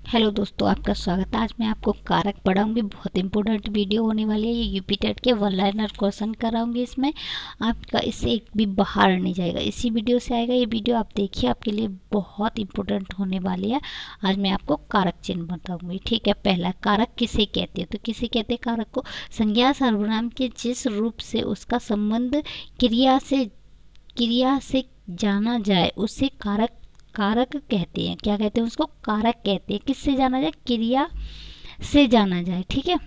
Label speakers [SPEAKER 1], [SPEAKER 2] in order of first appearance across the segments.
[SPEAKER 1] Hello दोस्तों, आपका स्वागत है। आज मैं आपको कारक पढ़ाऊंगी। बहुत इंपॉर्टेंट वीडियो होने वाली है। ये यूपी टेट के वन लाइनर क्वेश्चन कराऊंगी। इसमें आपका इससे एक भी बाहर नहीं जाएगा, इसी वीडियो से आएगा। ये वीडियो आप देखिए, आपके लिए बहुत इंपॉर्टेंट होने वाली है। आज मैं आपको कारक चिन्ह बताऊंगी। ठीक है, पहला कारक किसे कहते हैं? तो किसे कहते हैं कारक को? संज्ञा सर्वनाम के जिस रूप से उसका संबंध क्रिया से जाना जाए उसे कारक कारक कहते हैं। क्या कहते हैं उसको? कारक कहते हैं। किससे जाना जाए? क्रिया से जाना जाए। ठीक है,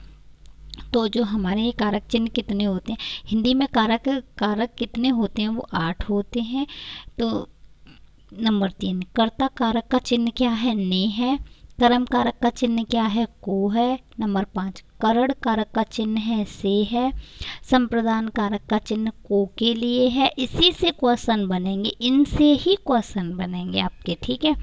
[SPEAKER 1] तो जो हमारे ये कारक चिन्ह कितने होते हैं हिंदी में? कारक कारक कितने होते हैं? वो 8 होते हैं। तो नंबर 3, कर्ता कारक का चिन्ह क्या है? ने है। कर्म कारक का चिन्ह क्या है? को है। नंबर 5, करण कारक का चिन्ह है से है। संप्रदान कारक का चिन्ह को के लिए है। इसी से क्वेश्चन बनेंगे, इनसे ही क्वेश्चन बनेंगे आपके। ठीक है,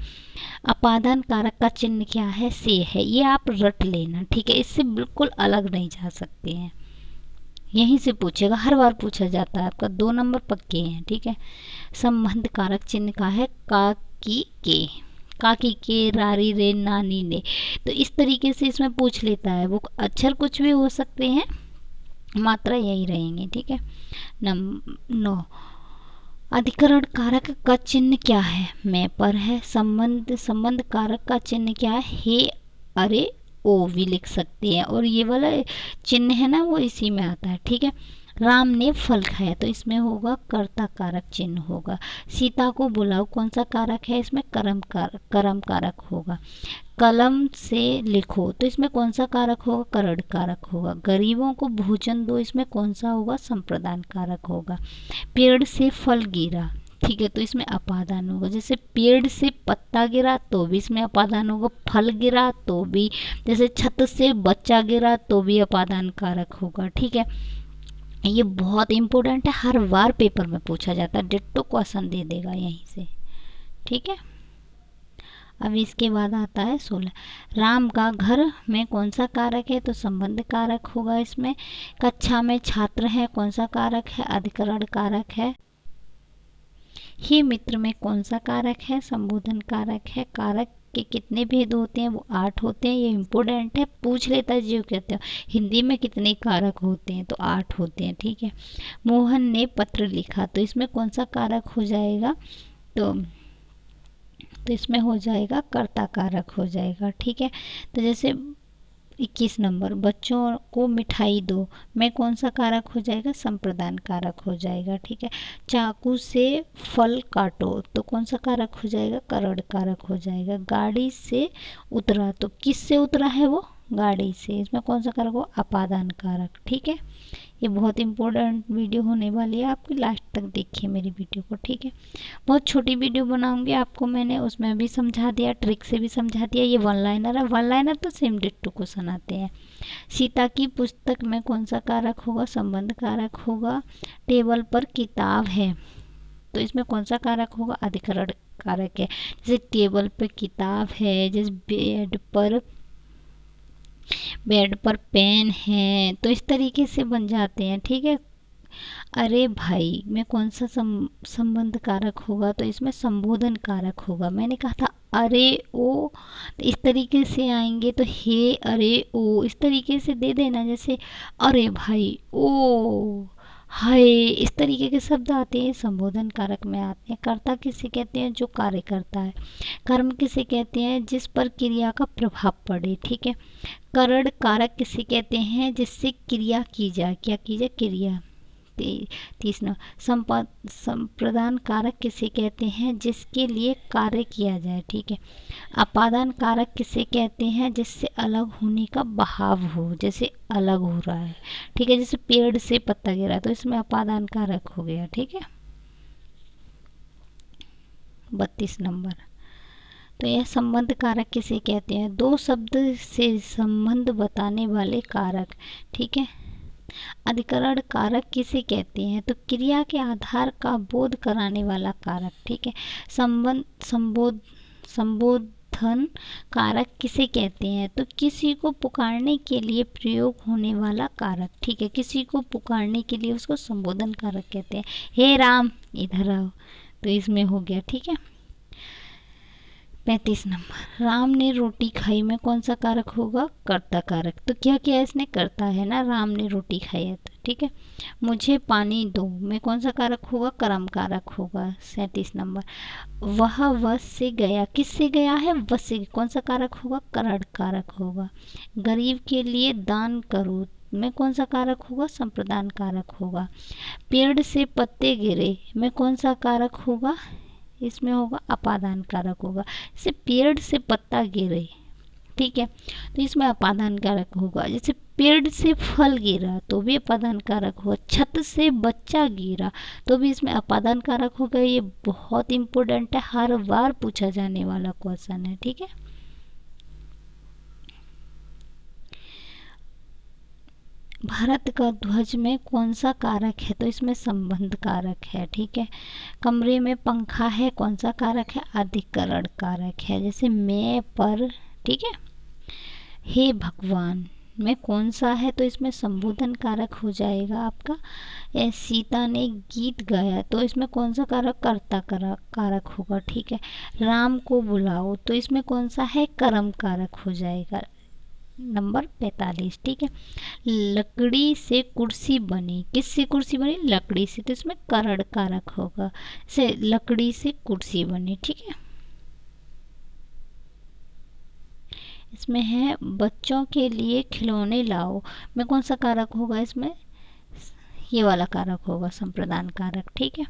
[SPEAKER 1] अपादान कारक का चिन्ह क्या है? से है। ये आप रट लेना। ठीक है, इससे बिल्कुल अलग नहीं जा सकते हैं। यहीं से पूछेगा, हर बार पूछा जाता है। आपका 2 नंबर पक्के हैं। ठीक है, संबंध कारक चिन्ह का है काकी के रारी रे नानी ने। तो इस तरीके से इसमें पूछ लेता है। वो अक्षर कुछ भी हो सकते हैं, मात्रा यही रहेंगी। ठीक है, 9, अधिकरण कारक का चिन्ह क्या है? मैं पर है। संबंध कारक का चिन्ह क्या है? हे, अरे, ओ भी लिख सकते हैं। और ये वाला चिन्ह है ना, वो इसी में आता है। ठीक है, राम ने फल खाया, तो इसमें होगा कर्ता कारक चिन्ह होगा। सीता को बुलाओ, कौन सा कारक है इसमें? कर्म कारक होगा। कलम से लिखो, तो इसमें कौन सा कारक होगा? करण कारक होगा। गरीबों को भोजन दो, इसमें कौन सा होगा? संप्रदान कारक होगा। पेड़ से फल गिरा, ठीक है, तो इसमें अपादान होगा। जैसे पेड़ से पत्ता गिरा तो भी इसमें अपादान होगा। फल गिरा तो भी, जैसे छत से बच्चा गिरा तो भी अपादान कारक होगा। ठीक है, ये बहुत इंपॉर्टेंट है, हर बार पेपर में पूछा जाता है। डिट्टो क्वेश्चन दे देगा यहीं से। ठीक है, अब इसके बाद आता है 16, राम का घर में कौन सा कारक है? तो संबंध कारक होगा इसमें। कक्षा में छात्र है, कौन सा कारक है? अधिकरण कारक है। ही मित्र में कौन सा कारक है? संबोधन कारक है। कारक के कितने भेद होते हैं? वो 8 होते हैं। ये इम्पोर्टेंट है, पूछ लेता है जो कहते हो हिंदी में कितने कारक होते हैं? तो 8 होते हैं। ठीक है, मोहन ने पत्र लिखा, तो इसमें कौन सा कारक हो जाएगा? तो इसमें हो जाएगा कर्ता कारक हो जाएगा। ठीक है, तो जैसे 21 नंबर, बच्चों को मिठाई दो, में कौन सा कारक हो जाएगा? संप्रदान कारक हो जाएगा। ठीक है, चाकू से फल काटो, तो कौन सा कारक हो जाएगा? करण कारक हो जाएगा। गाड़ी से उतरा, तो किस से उतरा है वो? गाड़ी से। इसमें कौन सा कारक हो? अपादान कारक। ठीक है, ये बहुत इंपॉर्टेंट वीडियो होने वाली है आपकी, लास्ट तक देखिए मेरी वीडियो को। ठीक है, बहुत छोटी वीडियो बनाऊंगी आपको, मैंने उसमें भी समझा दिया, ट्रिक से भी समझा दिया। ये वन लाइनर है, वन लाइनर तो सेम डिट्टो को सुनाते हैं। सीता की पुस्तक में कौन सा कारक होगा? संबंध कारक होगा। टेबल पर किताब है, तो इसमें कौन सा कारक होगा? अधिकरण कारक है। जैसे टेबल पर किताब है, जैसे बेड पर पेन है, तो इस तरीके से बन जाते हैं। ठीक है, अरे भाई में कौन सा संबंध कारक होगा? तो इसमें संबोधन कारक होगा। मैंने कहा था अरे ओ, तो इस तरीके से आएंगे। तो हे, अरे ओ, इस तरीके से दे देना। जैसे अरे भाई, ओ, हाय, इस तरीके के शब्द आते हैं, संबोधन कारक में आते हैं। कर्ता किसे कहते हैं? जो कार्य करता है। कर्म किसे कहते हैं? जिस पर क्रिया का प्रभाव पड़े। ठीक है, करण कारक किसे कहते हैं? जिससे क्रिया की जाए। क्या की जाए? क्रिया। 30 संप्रदान कारक किसे कहते हैं? जिसके लिए कार्य किया जाए। ठीक है, अपादान कारक किसे कहते हैं? जिससे अलग होने का भाव हो, जैसे अलग हो रहा है। ठीक है, जैसे पेड़ से पत्ता गिरा, तो इसमें अपादान कारक हो गया। ठीक है, 32 नंबर, तो यह संबंध कारक किसे कहते हैं? 2 शब्द से संबंध बताने वाले कारक। ठीक है, अधिकरण कारक किसे कहते हैं? तो क्रिया के आधार का बोध कराने वाला कारक। ठीक है, संबोधन कारक किसे कहते हैं? तो किसी को पुकारने के लिए प्रयोग होने वाला कारक। ठीक है, किसी को पुकारने के लिए उसको संबोधन कारक कहते हैं। हे राम, इधर आओ, तो इसमें हो गया। ठीक है, 35 नंबर, राम ने रोटी खाई में कौन सा कारक होगा? कर्ता कारक। तो क्या किया इसने? करता है ना, राम ने रोटी खाई है तो, ठीक है। मुझे पानी दो में कौन सा कारक होगा? कर्म कारक होगा। 37 नंबर, वह वश से गया, किससे गया है? वश से, कौन सा कारक होगा? करण कारक होगा। गरीब के लिए दान करो में कौन सा कारक होगा? संप्रदान कारक होगा। पेड़ से पत्ते गिरे में कौन सा कारक होगा? इसमें होगा अपादान कारक होगा। जैसे पेड़ से पत्ता गिरे, ठीक है, तो इसमें अपादान कारक होगा। जैसे पेड़ से फल गिरा तो भी अपादान कारक होगा। छत से बच्चा गिरा तो भी इसमें अपादान कारक होगा। ये बहुत इंपॉर्टेंट है, हर बार पूछा जाने वाला क्वेश्चन है, ठीक है। भारत का ध्वज में कौन सा कारक है? तो इसमें संबंध कारक है, ठीक है। कमरे में पंखा है, कौन सा कारक है? अधिकरण कारक है। जैसे मैं पर, ठीक है। हे भगवान में कौन सा है? तो इसमें संबोधन कारक हो जाएगा आपका। सीता ने गीत गाया तो इसमें कौन सा कारक? कर्ता कारक होगा, ठीक है। राम को बुलाओ तो इसमें कौन सा है? कर्म कारक हो जाएगा। नंबर 45, ठीक है। लकड़ी से कुर्सी बनी, किससे कुर्सी बनी? लकड़ी से, तो इसमें करण कारक होगा। से लकड़ी से कुर्सी बनी, ठीक है। इसमें है बच्चों के लिए खिलौने लाओ में कौन सा कारक होगा? इसमें ये वाला कारक होगा, संप्रदान कारक, ठीक है।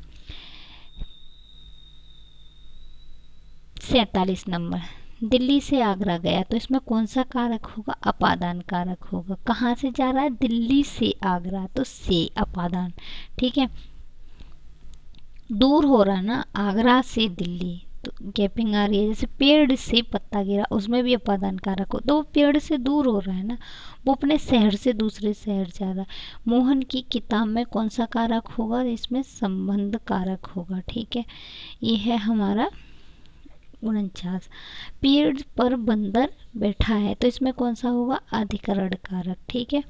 [SPEAKER 1] 47 नंबर, दिल्ली से आगरा गया तो इसमें कौन सा कारक होगा? अपादान कारक होगा। कहाँ से जा रहा है? दिल्ली से आगरा, तो से अपादान, ठीक है। दूर हो रहा ना, आगरा से दिल्ली, तो गैपिंग आ रही है। जैसे पेड़ से पत्ता गिरा, उसमें भी अपादान कारक हो, तो वो पेड़ से दूर हो रहा है ना, वो अपने शहर से दूसरे शहर जा रहा है। मोहन की किताब में कौन सा कारक होगा? इसमें संबंध कारक होगा, ठीक है। ये है हमारा 49। पेड़ पर बंदर बैठा है तो इसमें कौन सा होगा? अधिकरण कारक, ठीक है।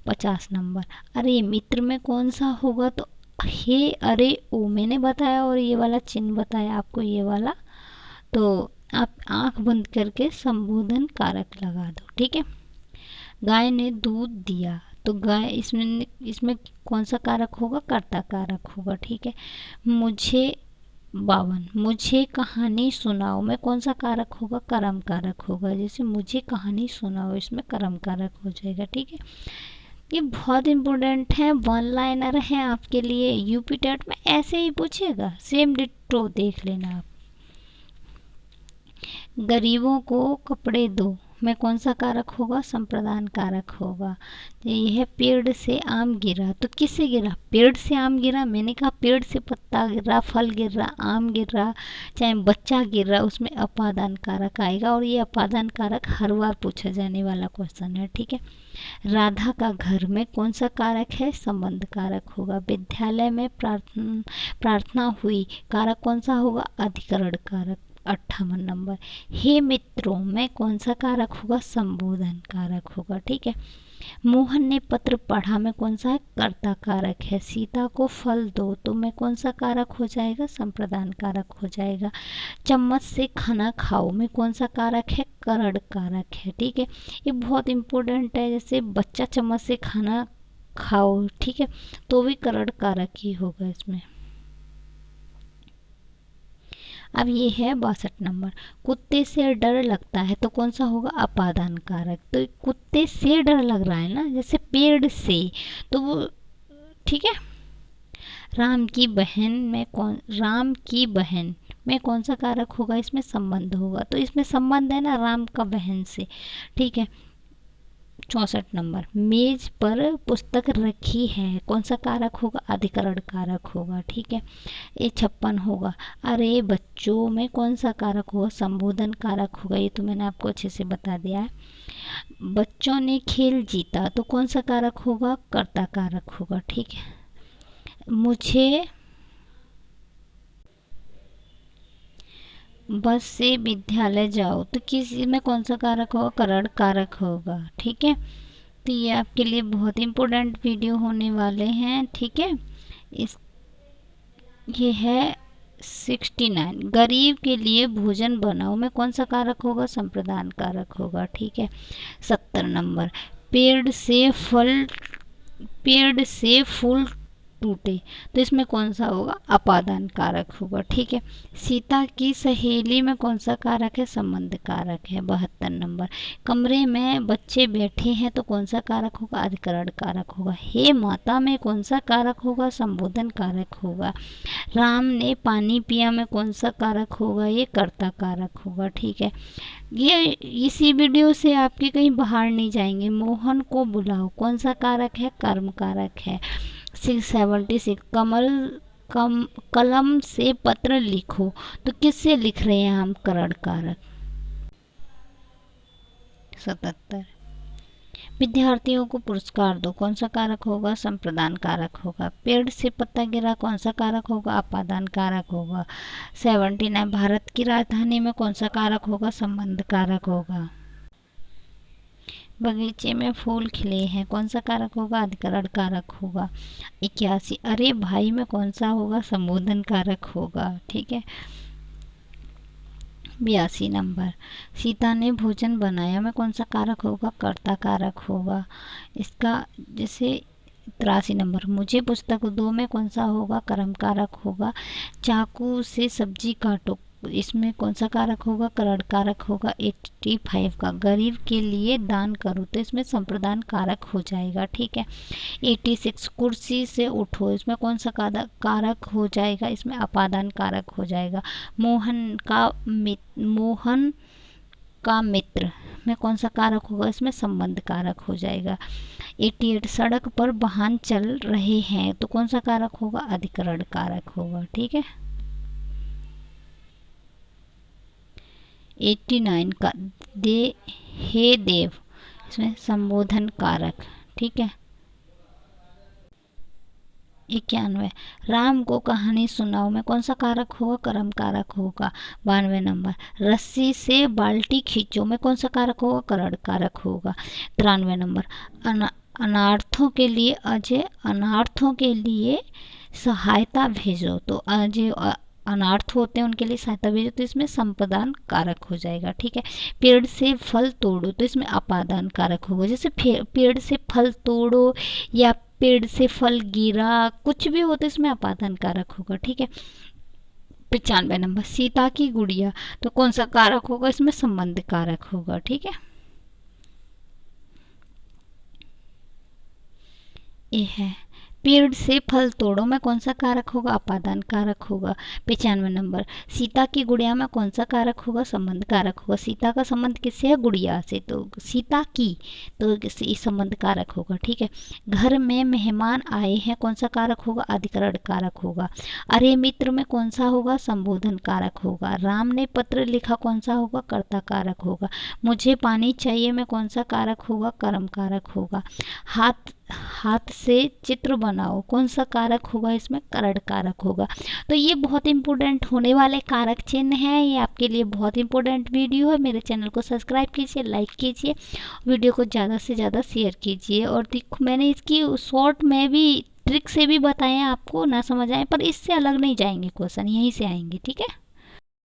[SPEAKER 1] 50 नंबर, अरे मित्र में कौन सा होगा? तो हे अरे ओ मैंने बताया और ये वाला चिन्ह बताया आपको, ये वाला, तो आप आंख बंद करके संबोधन कारक लगा दो, ठीक है। गाय ने दूध दिया तो गाय, इसमें कौन सा कारक होगा? कर्ता कारक होगा, ठीक है। मुझे 52, मुझे कहानी सुनाओ में कौन सा कारक होगा? कर्म कारक होगा। जैसे मुझे कहानी सुनाओ, इसमें कर्म कारक हो जाएगा, ठीक है। ये बहुत इंपॉर्टेंट है, वन लाइनर है आपके लिए, यूपी टेट में ऐसे ही पूछेगा, सेम डिट्टो देख लेना आप। गरीबों को कपड़े दो में कौन सा कारक होगा? संप्रदान कारक होगा। ये है पेड़ से आम गिरा, तो किससे गिरा? पेड़ से आम गिरा, मैंने कहा पेड़ से पत्ता गिर रहा, फल गिर रहा, आम गिर रहा, चाहे बच्चा गिर रहा, उसमें अपादान कारक आएगा। और ये अपादान कारक हर बार पूछा जाने वाला क्वेश्चन है, ठीक है। राधा का घर में कौन सा कारक है? संबंध कारक होगा। विद्यालय में प्रार्थना हुई, कारक कौन सा होगा? अधिकरण कारक। 58 नंबर, हे मित्रों में कौन सा कारक होगा? संबोधन कारक होगा, ठीक है। मोहन ने पत्र पढ़ा में कौन सा है? कर्ता कारक है। सीता को फल दो तो में कौन सा कारक हो जाएगा? संप्रदान कारक हो जाएगा। चम्मच से खाना खाओ में कौन सा कारक है? करण कारक है, ठीक है। ये बहुत इंपॉर्टेंट है, जैसे बच्चा चम्मच से खाना खाओ, ठीक है, तो भी करण कारक ही होगा इसमें। अब ये है 62 नंबर, कुत्ते से डर लगता है तो कौन सा होगा? अपादान कारक। तो कुत्ते से डर लग रहा है ना, जैसे पेड़ से, तो वो, ठीक है। राम की बहन में कौन सा कारक होगा? इसमें संबंध होगा, तो इसमें संबंध है ना राम का बहन से, ठीक है। 64 नंबर, मेज पर पुस्तक रखी है, कौन सा कारक होगा? अधिकरण कारक होगा, ठीक है। ये 56 होगा, अरे बच्चों में कौन सा कारक होगा? संबोधन कारक होगा। ये तो मैंने आपको अच्छे से बता दिया है। बच्चों ने खेल जीता तो कौन सा कारक होगा? कर्ता कारक होगा, ठीक है। मुझे बस से विद्यालय जाओ तो किसी में कौन सा कारक होगा? करण कारक होगा, ठीक है। तो ये आपके लिए बहुत इम्पोर्टेंट वीडियो होने वाले हैं, ठीक है। इस ये है 69 गरीब के लिए भोजन बनाओ में कौन सा कारक होगा? संप्रदान कारक होगा। ठीक है। 70 नंबर पेड़ से फूल टूटे, तो इसमें कौन सा होगा? अपादान कारक होगा। ठीक है। सीता की सहेली में कौन सा कारक है? संबंध कारक है। 72 नंबर कमरे में बच्चे बैठे हैं, तो कौन सा कारक होगा? अधिकरण कारक होगा। हे माता में कौन सा कारक होगा? संबोधन कारक होगा। राम ने पानी पिया में कौन सा कारक होगा? ये कर्ता कारक होगा। ठीक है। ये इसी वीडियो से आपके कहीं बाहर नहीं जाएंगे। मोहन को बुलाओ कौन सा कारक है? कर्म कारक है। 676 कलम से पत्र लिखो, तो किससे लिख रहे हैं हम? करण कारक। 77 विद्यार्थियों को पुरस्कार दो कौन सा कारक होगा? संप्रदान कारक होगा। पेड़ से पत्ता गिरा कौन सा कारक होगा? अपादान कारक होगा। 79 भारत की राजधानी में कौन सा कारक होगा? संबंध कारक होगा। बगीचे में फूल खिले हैं कौन सा कारक होगा? अधिकरण कारक होगा। 81 अरे भाई में कौन सा होगा? संबोधन कारक होगा। ठीक है। 82 नंबर सीता ने भोजन बनाया में कौन सा कारक होगा? कर्ता कारक होगा। इसका जैसे 83 नंबर मुझे पुस्तक दो में कौन सा होगा? कर्म कारक होगा। चाकू से सब्जी काटो, इसमें कौन सा कारक होगा? करण कारक होगा। 85 का गरीब के लिए दान करो, तो इसमें संप्रदान कारक हो जाएगा। ठीक है। 86 कुर्सी से उठो, इसमें कौन सा कारक हो जाएगा? इसमें अपादान कारक हो जाएगा। मोहन का मित्र में कौन सा कारक होगा? इसमें संबंध कारक हो जाएगा। 88 सड़क पर वाहन चल रहे हैं, तो कौन सा कारक होगा? अधिकरण कारक होगा। ठीक है। 89 का हे देव, इसमें संबोधन कारक। ठीक है। 91 राम को कहानी सुनाओ में कौन सा कारक होगा? कर्म कारक होगा। 92 नंबर रस्सी से बाल्टी खींचो में कौन सा कारक होगा? करण कारक होगा। 93 नंबर अनार्थों के लिए सहायता भेजो, तो जो अनार्थ होते हैं उनके लिए सहायता भेजो, तो इसमें संप्रदान कारक हो जाएगा। ठीक है। पेड़ से फल तोड़ो, तो इसमें अपादान कारक होगा। जैसे पेड़ से फल तोड़ो या पेड़ से फल गिरा, कुछ भी हो तो इसमें अपादान कारक होगा। ठीक है। 95 नंबर सीता की गुड़िया, तो कौन सा कारक होगा? इसमें संबंध कारक होगा। ठीक है। ये है पेड़ से फल तोड़ो में कौन सा कारक होगा? अपादान कारक होगा। 95 नंबर सीता की गुड़िया में कौन सा कारक होगा? संबंध कारक होगा। सीता का संबंध किससे है? गुड़िया से, तो सीता की, तो इस संबंध कारक होगा। ठीक है। घर में मेहमान आए हैं कौन सा कारक होगा? अधिकरण कारक होगा। अरे मित्र में कौन सा होगा? संबोधन कारक होगा। राम ने पत्र लिखा कौन सा होगा? कर्ता कारक होगा। मुझे पानी चाहिए में कौन सा कारक होगा? कर्म कारक होगा। हाथ से चित्र बनाओ कौन सा कारक होगा? इसमें करण कारक होगा। तो ये बहुत इंपॉर्टेंट होने वाले कारक चिन्ह हैं। ये आपके लिए बहुत इंपॉर्टेंट वीडियो है। मेरे चैनल को सब्सक्राइब कीजिए, लाइक कीजिए, वीडियो को ज़्यादा से ज़्यादा शेयर कीजिए। और देखो मैंने इसकी शॉर्ट में भी ट्रिक से भी बताए हैं, आपको ना समझ आए पर इससे अलग नहीं जाएंगे क्वेश्चन, यहीं से आएंगे। ठीक है।